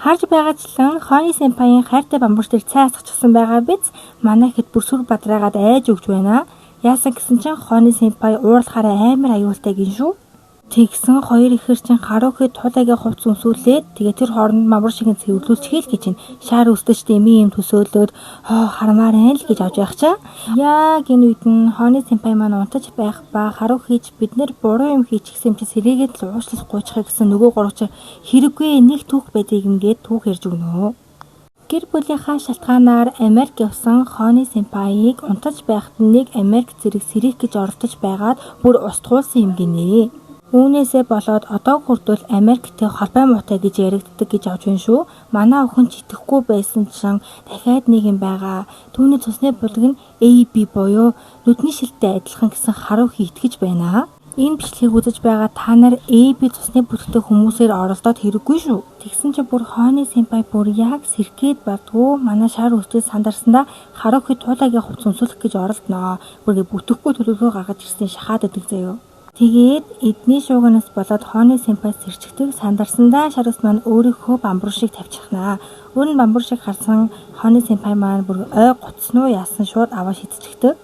Харж байгаачлан Хооны сэмпайгийн хайртай бамбууч дээр цай асгачихсан байгаа биз? Манай хэд бүр сүр бадраагаад айж өгч байна. Яасан гэсэн чинь Хооны сэмпай уурлахаараа амар аюултай гин шүү. Тэгсэн хоёр ихэр чинь Харухи туулагийн хувцс өмсүүлээд тэгээ тэр хооронд бамбуур шиг цэвэрлүүлчихээ л гэж чинь шаар өстөж дэмий юм төсөөлөөд хармаар л гэж авч явах чаа. Яг энэ үед нь Хооны сэмпай маань унтаж байх ба Харухич бид нэр буруу юм хийчихсэн юм чи сэрээгээд л уучлах гуйчих гэсэн нөгөө гурвч хэрэггүй нэг түүх байдгийг ингээд түүх ярьж өгнө. Гэр бүлийнхаа шалтгаанаар Америк явсан Хооны сэмпайг унтаж байхад нэг Америк зэрэг сэрэх гэж оролдож байгаад бүр устгуулсан юм гинэ. Үүнээсээ болоод одоо хүртэл Америктэй холбоо муутай гэж яригддаг гэж авч байна шүү. Манай охин ч итгэхгүй байсан чинь дахиад нэг юм байгаа. Түүний цусны бүлэг нь AB буюу нүдний шилтэй адилхан гэсэн Харухи итгэж байна. Энэ бичлэгийг үзэж байгаа та нар AB цусны бүлэгтэй хүмүүсээр оролдоод хэрэггүй шүү. Тэгсэн чи бүр Хооны сэмпай бүр яг сэргээд бардгуу манай шар үсчээс сандарсандаа Харухи туулагийн хувцс өмсүүлэх гэж оролдноо. Бүр бүтэхгүй төлөвлөгөө гаргаж ирсэн шахаад идэг заяа. Тэгээд эдний шуугнаас болоод Хооны сэмпай сэрчгдэг сандарсандаа шар ус маань өөрийнхөө бамбуур шиг тавьчихнаа. Өөр нь бамбуур шиг харсан Хооны сэмпай маань бүр ой гоцсноо яасан шууд аваа шидчихдэг.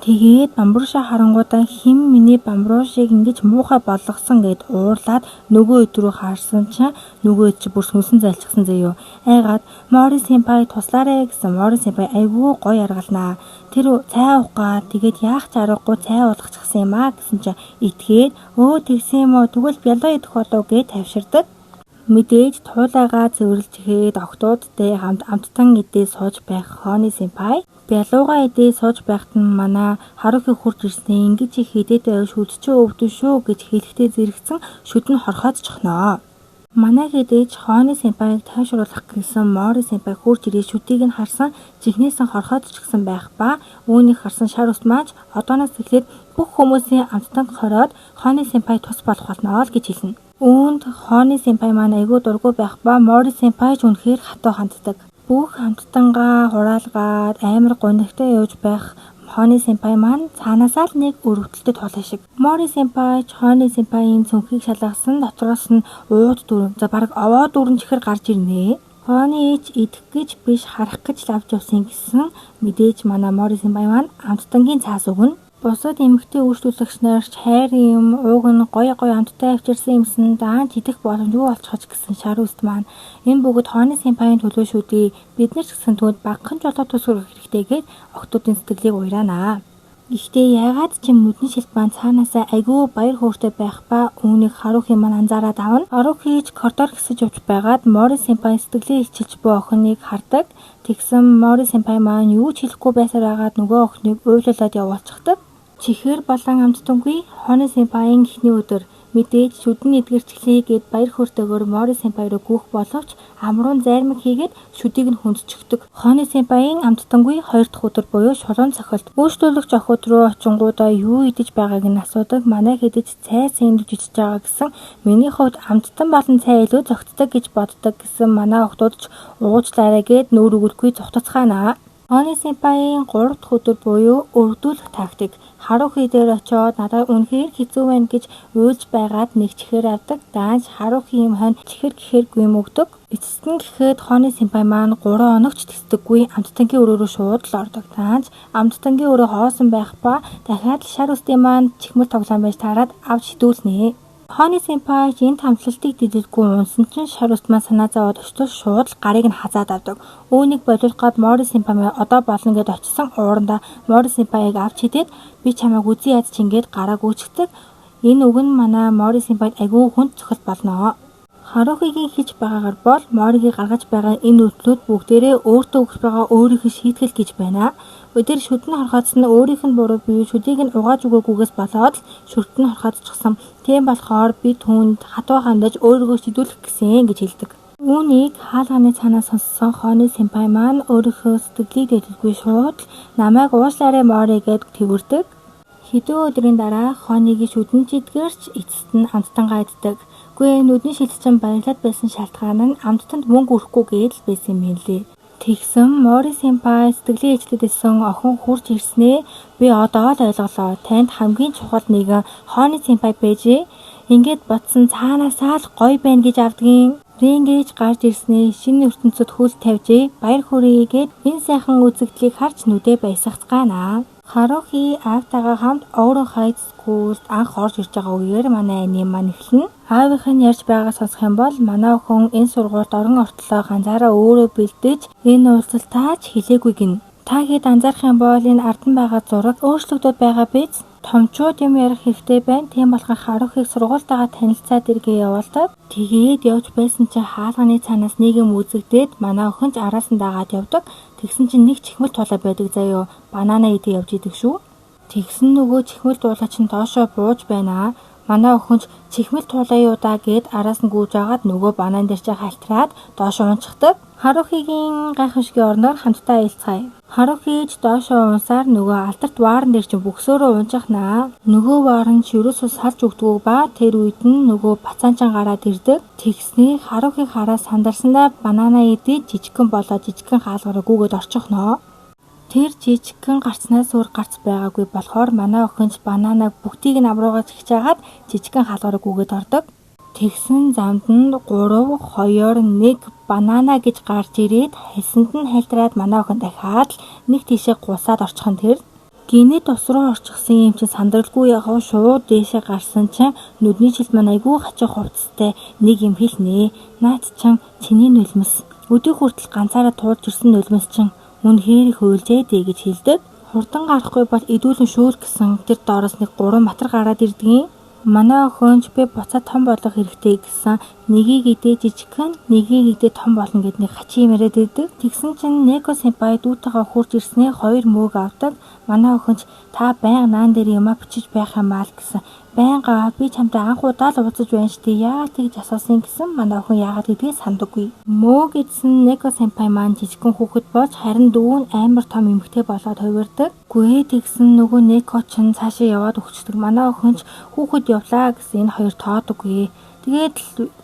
Тэгээд бамбууршаа харангуудаа хим миний бамбуур шиг ингэж муухай болгосон гэд уурлаад нөгөө хэд рүү хаарсан чинь нөгөө хэд чи бүр сүнсэн зайлчихсан заяо. Айгаад Мори сэмпай туслаарэ гэсэн Мори сэмпай айгүй гоё аргалнаа. Тэр цай уугаа тэгээд яах ч аргагүй цай уулгачихсан юм аа гэсэн чинь итгээд тэгсэн юм уу тэгвэл бялаа идэх болов гэж тавширдаг. Мэдээж туулайгаа цэвэрлж ихэд октоодтэй хамт амттан идээ сууж байх Хооны сэмпай бялуугаа идээ сууж байхад нь манай Харухи хурж ирсэн ингэж хийдээд шүдчээ өвдөн шүү гэж хэлэхдээ зэрэгцэн шүд нь хорхоодчихноо. Манай хэдэж Хооны сэмпайг тайвшруулах гэсэн Мори сэмпай хурж ирээ шүдийг нь харсан чихнээсэн хорхоодчихсан байх ба үүнийг харсан шар ус маань одооноос эхлээд бүх хүмүүсийн амттан хороод Хооны сэмпай тус болох болно л гэж хэлнэ. Үүнд Хооны сэмпай маань айгүй дургүй байх ба Мори сэмпай ч үнэхээр хатуу ханддаг. Бүх амттангаа хураалгаад амар гонигтай явж байх Хооны сэмпай маань цаанаасаа л нэг өрөвдөлтөд тулаа шиг. Мори сэмпай Хооны сэмпайгийн цүнхийг шалгасан дотроос нь ууд дүрэн бараг овоо дүрэн чихэр гарч ирнэ. Хооны идэх гэж биш харах гэж л авч явсан гэсэн мэдээж манай Мори сэмпай маань амттангийн цаас өгнө. Бусад эмэгтэй үйлчлүүлэгч нар хайр юм, ууг нь гоё амттай авчирсан юмсан даан идэх боломжгүй болчихож гэсэн шар үст маань энэ бүгд Хооны сэмпайгийн төлөө шүү дээ. Бид нар ч гэсэн тэгвэл багахан ч болоо тус хүрэх хэрэгтэйгээд октоодын сэтгэлийг уйраанаа. Гэхдээ яагаад ч юм нүдний шилт маань цаанаасаа айгүй баяр хөөртэй байх ба үүнийг Харухи маань анзаараад авна. Харухи ч коридор гисэж явж байгаад Мори сэмпай сэтгэлээ хичилж буй охиныг хардаг. Тэгсэн Мори сэмпай маань юу ч хэлэхгүй байсаар байгаад нөгөө охиныг уйлуулад явуулчихдаг. Чихэр болон амттангүй Хооны сэмпайгийн эхний өдөр мэдээж шүдний эдгэрчлээ гэд баяр хөөртэйгээр Мори сэмпай руу гүйх боловч амруун зайрмаг хийгээд шүдийг нь хүндчихдэг. Хооны сэмпайгийн амттангүй 2 дахь өдөр буюу шулуун цохилт үйлчлүүлэгч охид руу очингуудаа юу идэж байгааг нь асуудаг. Манай хэдэж цай сэндвич идэж байгаа гэсэн миний хувьд амттан болон цай илүү зөгцдөг гэж боддог гэсэн манай охтууд ч уучлаарай гэд нүүр өгөлгүй зугтацгаанаа. Хооны сэмпайгийн 3 дахь өдөр буюу өргөдүүлэх тактик. Харухи дээр очиод надад үнэхээр хэцүү байна гэж уйлж байгаад нэг чихэр авдаг. Даанч Харухи юм хань чихэр гэхээр гүм өгдөг. Эцэст нь гэхэд Хооны сэмпай маань 3 оногч тэсдэггүй амттангийн өрөөрөө шууд л ордог. Даанч амттангийн өрөө хоосон байх ба дахиад шар үстийн маань чихмэл тоглоом байж таарад авч шидүүлнэ. Хооны сэмпай энэ тамтлалтыг дидэлгүй унсан чинь шар үст маань санаа зовоод очтол шууд л гарыг нь хазаад авдаг. Үүнийг болиулахад Мори сэмпай маань одоо болно гэд очисон уурандаа Мори сэмпайг авч хидээд би чамайг үзий яд чингээд гарааг үүчгдэг. Энэ үг нь манай Мори сэмпайд айгүй хүнд цохол болно. Харухигийн хийж байгаагаар бол Моригийг гаргаж байгаа энэ үйлдэлүүд бүгдээрээ өөртөө өгч байгаа өөрийнхөө шийтгэл гэж байна. Өдөр шүд нь хорхоцсон өөрийнх нь буруу бие шүдийг нь угааж өгөөгүйгээс болоод шүд нь хорхоцчихсан. Тийм болохоор би түүнд хатуу хандаж өөрийгөө шийдвэрлэх гэсэн гэж хэлдэг. Үүнийг хаалганы цаанаас сонссон Хооны сэмпай маань өөрийнхөө сэтгэлийг дэвтэлгүй шууд намайг уушлаарай Мори гэд тэрвэрдэг. Хэдэн өдрийн дараа Хооныгийн шүдэн жидгэрч эцэст нь амттангаа иддэг. Гүй нүдний шилжчин баярлаад байсан шалтгаан нь амттанд мөнгө өрөхгүй гэж байсан юм лээ. Тэгсэн Мори сэмпай сэтгэлийн ижлэдсэн охин хурж ирснээ би одоо л ойлголоо. Танд хамгийн чухал нэгэн Хооны сэмпай байжээ. Ингээд бодсон цаанаасаа л гоё байна гэж авдгийн. Рингэж гарч ирснээ шинэ ертөнцид хөл тавьжээ. Баяр хүрээгээд энэ сайхан үзэгдлийг харж нүдээ баясгацгаана. Харухи аавтайгаа хамт Ouro Heights School-д анх орж ирж байгаа үеэр манай аний маань эхлэн аавынх нь ярьж байгааг сонсох юм бол манай охин энэ сургуульд орон ортлоо ганцаараа өөрөө бэлдэж энэ уулзалтаач хэлээгүй гин. Та хэд анзаарах юм бол энэ ардан байгаа зураг өөрчлөгдөд байгаа биз? Томчууд юм ярих хэрэгтэй байна. Тийм болохоор Харухиг сургуультайгаа танилцаад иргээ явуулдаг. Тэгээд явж байсан чинь хаалганы цаанаас нийгэм үзэгдээд манай охин ч араас нь дагаад явдаг. Тэгсэн чинь нэг чихмэл тулаа байдаг заяо. Банана идэ явж идэг шүү. Тэгсэн нөгөө чихмэл тулаа чинь доошоо бууж байна. Манай охин ч чихмэл тулаа юу даа гэд араас нь гүйж агаад нөгөө банан дээр чи халтраад доошоо унчихдаг. Харухигийн гайхамшигын орноор хамтдаа аялцгаая. Харухиж доошоо унсаар нөгөө алдарт ваарн дээр чи бөксөөрөө унжихнаа. Нөгөө ваарн ч ерөөсөө салж өгдөггүй ба тэр үед нь нөгөө бацаанчан гараад ирдэг. Тэгснээ Харухиг хараа сандарсандаа банана идэж жижигхэн болоод жижигхэн хаалгараа гүгээд орчихноо. Тэр жижигхэн гарцнаас өөр гарц байгаагүй болохоор манай охинч бананаг бүгдийг нь авруугаж хичээгээд жижигхэн хаалгараа гүгээд ордог. Тэгсэн замд нь 3, 2, 1 банана гэж гарч ирээд хасанд нь хальтраад манай охин дахиад нэг тийшээ гусаад орчихын тэр. Гинэд ус руу орчихсан юм чи сандралгүй яхав шууд дээшээ гарсан чинь нүдний шилт маань айгүй хачаа хувцастай нэг юм хэлнэ. Наад чин чиний нулимс. Өдөө хүртэл ганцаараа туулж ирсэн нулимс чин үнэхээр их уйлжээ дээ гэж хэлдэг. Хурдан гарахгүй бол идүүлэн шүүл гэсэн тэр доороос нэг 3 матар гараад ирдгийн. Манай охинч би буцаад том болох хэрэгтэй гэсэн нэгийг идээ жижигхэн нэгийг идээ том болно гэд нэг хачи яриад идэг. Тэгсэн чинь Неко сенпай дүүтэйгээ хурж ирснээ 2 мөөг авдаг. Манай охинч та байнга наан дээр юмаа бичиж байх юм аа л гэсэн. Байнга би чамтай анх удаа л уулзаж байна штэ яагаад тэгж асуусан гэсэн манай охин яагаад гэдгийг сандаггүй. Мөөг идсэн Неко сенпай маань жижигхэн хүүхэд болж харин дүү нь амар том эмэгтэй болоод хувирдаг. Гүй тэгсэн нөгөө Неко ч цаашаа яваад өгчдөг. Манай охинч хүүхэд явлаа гэсэн энэ хоёр тоодоггүй. Тэгээд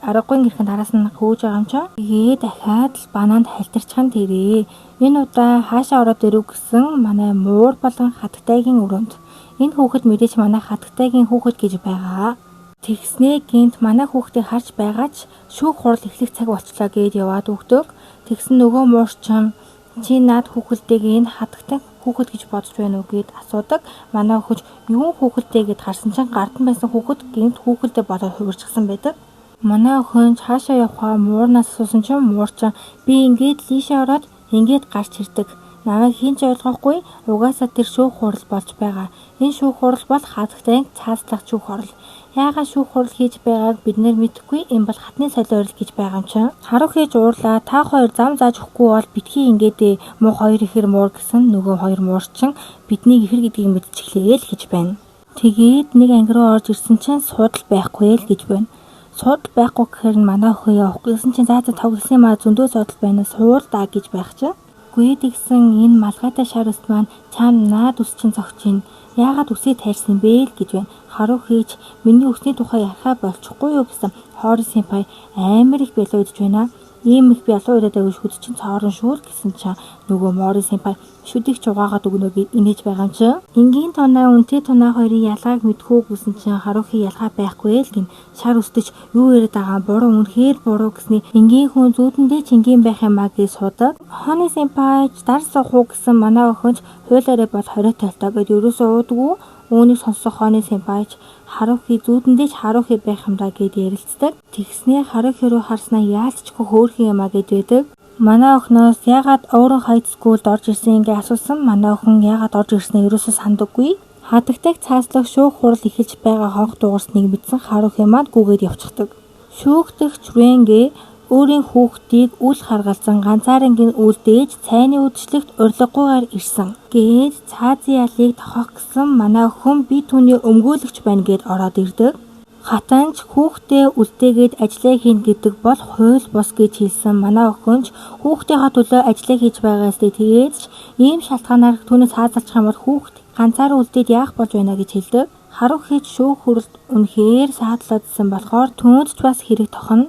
аргагүй гэрхэн араас нь хөөж байгаа юм чаа. Тэгээд дахиад л бананд халтарчихan тэрээ. Энэ удаа хаашаа ороод ирэв гэсэн манай муур болон хатгтайгийн өрөөнд. Энэ хүүхэд мэдээж манай хатгтайгийн хүүхэд гэж байгаа. Тэгснээ гинт манай хүүхдийг харж байгаач шүүх хурал эхлэх цаг болчлоо гэж яваад өгдөг. Тэгсэн нөгөө муурчин чи наад хүүхэлтэйг энэ хатгтай хүүхэд гэж бодож байна уу гэд асуудаг. Манай охиж юу хүүхэлтэй гэд харсан чинь гардан байсан хүүхэд гинт хүүхэлтэй болоод хувирчихсан байдаг. Манай охин хаашаа явхаа муурнаас асуусан чинь муурчин би ингээд лишээ ороод ингээд гарч ирдэг. Намайг хинч ойлгохгүй угаасаа тэр шүүх хурал болж байгаа. Энэ шүүх хурал бол хатгтай цаазлах шүүх хурал. Яагаад шүүх хурал хийж байгааг бид нэр мэдэхгүй. Энэ бол хатны солиорол гэж байгаа юм чинь. Харуу хийж уурлаа. Та хоёр зам зааж өгөхгүй бол битгий ингээд муу хоёр ихэр муур гэсэн нөгөө хоёр муурчин бидний ихэр гэдгийг мэдчихлээ л гэж байна. Тэгээд нэг анги руу орж ирсэн чинь суудал байхгүй л гэж байна. Суудал байхгүй гэхээр манай охин явах гэсэн чинь заа тоглосон маа зөндөө суудал байна. Суул даа гэж байх чинь. Гүйд гисэн энэ малгайтай шар ус маань чам наад ус чинь зогч ийн. Яагаад үсээ тайрсан бэ л гэж байна. Харуу хийж миний өсний тухай ярихаа болчихгүй юу гэсэн Хори сенпай амар их бэлээ удаж байна. Ийм их бялуу ирээд авиж хүд чинь цоорон шүүл гэсэн чинь нөгөө Мори сенпай шүдийг ч угаагаад өгнө гэж инээж байгаа юм чинь. Энгийн тонаа үнтэй тонаа хоёрын ялгааг мэдхүү гэсэн чинь Харухи ялгаа байхгүй л гин шар өсдөж юу яриад байгаа буруу үнэхээр буруу гэсний энгийн хүн зүүдэндээ ч энгийн байх юм аа гэж судаг. Хони сенпай дар сухуу гэсэн манай охинч хуулаараа бол 20 талтаа гэд ерөөсөө уудаггүй. Үүнийг сонсох Хони сенпайч Харухи зүүдэндээ ч Харухи байх юм даа гэд ярилцдаг. Тэгснээ Харухи руу харснаа яалтчгүй хөөрхөн юм аа гэд байдаг. Манай охноос яагаад Ouro Heights School-д орж ирсэн ингээ асуусан. Манай охин яагаад орж ирснээ ерөөсөө сандаггүй. Хатагтайг цааслах шүүх хурал эхэлж байгаа хонх дуурсныг мэдсэн Харухи маань гүгээд явчихдаг. Шүүгдэгч Ренгэ өөрийн хүүхдийг үл харгалзан ганцаарангийн үлдээж цайны үдшилтэд урилгагүйгээр ирсэн. Гээд цаазын ялыг тохох гэсэн манай охин би түүний өмгөөлөгч байна гэд ороод ирдэг. Хатанч хүүхдээ үлдээгээд ажиллаа хийн гэдэг бол хууль бус гэж хэлсэн манай охинч хүүхдийнхээ төлөө ажиллаа хийж байгаас тэгээд ч ийм шалтгаанаар түүнээс хаазалчих юм бол хүүхд ганцаараа үлдээд яах болж байна гэж хэлдэг. Харухи шүүх хуралд үнэхээр саадлаадсан болохоор түүнд ч бас хэрэг тохно.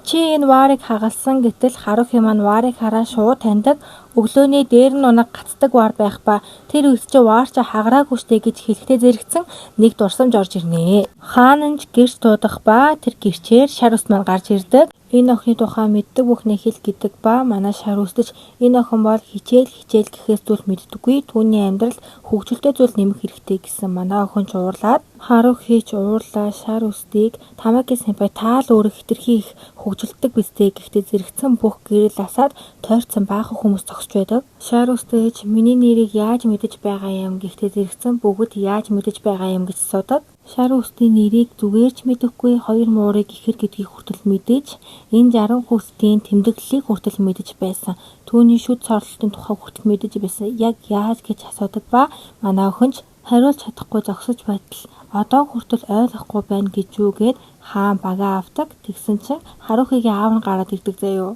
Чи энэ варыг хагалсан гэтэл Харухи маань варыг хараа шууд таньдаг. Өглөөний дээр нь унаг гацдаг вар байх ба тэр үед чи вар чи хагараагүй штэ гэж хэлэхдээ зэрэгцэн нэг дурсамж орж ирнэ. Хаананч гэрч дуудах ба тэр гэрчээр шар ус маань гарч ирдэг. Энэ охины тухай мэддэг бүхнээ хэл гэдэг ба манай шар үстэж энэ охин бол хичээл гэхээс зүйл мэддэггүй. Түүний амьдралд хөгжилтэй зүйл нэмэх хэрэгтэй гэсэн манай охин ч уурлаад Харухи ч уурлаа шар үстийг Тамаки сенпай таал өөрө хитрхи их хөгжилдэг бистэ гэхдээ зэрэгцэн бүх гэрэл асаад тойрцсон баахан хүмүүс зогсож байдаг. Шар үстэж миний нэрийг яаж мэдэж байгаа юм гэхдээ зэрэгцэн бүгд яаж мэдэж байгаа юм гэж асуудаг. Шар үстийн нэрийг зүгээр ч мэдэхгүй хоёр муурыг ихэр гэдгийг хүртэл мэдээж энэ 60 хүүхдийн тэмдэглэлийг хүртэл мэдэж байсан. Түүний шүд сорлолтын тухай хүртэл мэдэж байсан. Яг яаж гэж асуудаг ба манай охинч хариулж чадахгүй зогсож байтал одоо хүртэл ойлгохгүй байна гэж үгээд хаан багаа авдаг. Тэгсэн чинь Харухигийн аав нь гараад ирдэг заяо.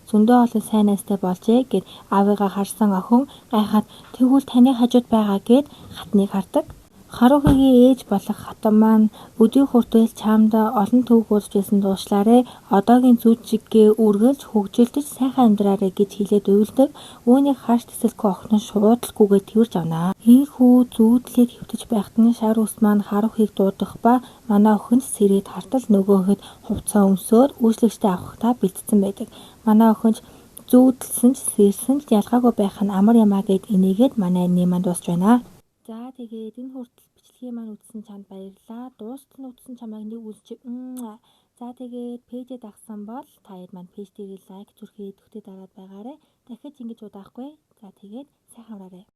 Зөндөө олон сайн найзтай болжээ гэд аавыгаа харсан охин гайхаад тэгвэл таны хажууд байгаа гэд хатныг хардаг. Харухигийн ээж болох хатан маань өдий хүртэл чамд олон төвөг уулж байсан дуушлаарэ одоогийн зүүчгээ үргэлж хөгжилтөж сайхан амьдраарэ гэж хэлээд уйлдаг. Үүнийг харж тэсэлгүй охин нь шуудалгүйгээр тэрж авнаа. Ийхүү зүүдлийг хэвтэж байхад нь шар үст маань Харухиг дуудах ба манай охин сэрээд хартал нөгөөхэд хувцас өмсөөр үйлчлэгчтэй авахтаа бэлдсэн байдаг. Манай охинч зүүдэлсэн ч сэрсэн ч ялгаагүй байх нь амар ямаа гэд энийгээд манай анны маань дуусч байна. За тэгээд энэ хүртэл бичлэгийг маань үзсэн чамд баярлалаа. Дуустал нь үзсэн чамайг нэг үлч. За тэгээд пэйжээ дагсан бол таад маань пэйж дээр лайк зүрхээ идэвхтэй дараад байгаарэ. Дахиж ингэж удаахгүй. За тэгээд сайхан аваарай.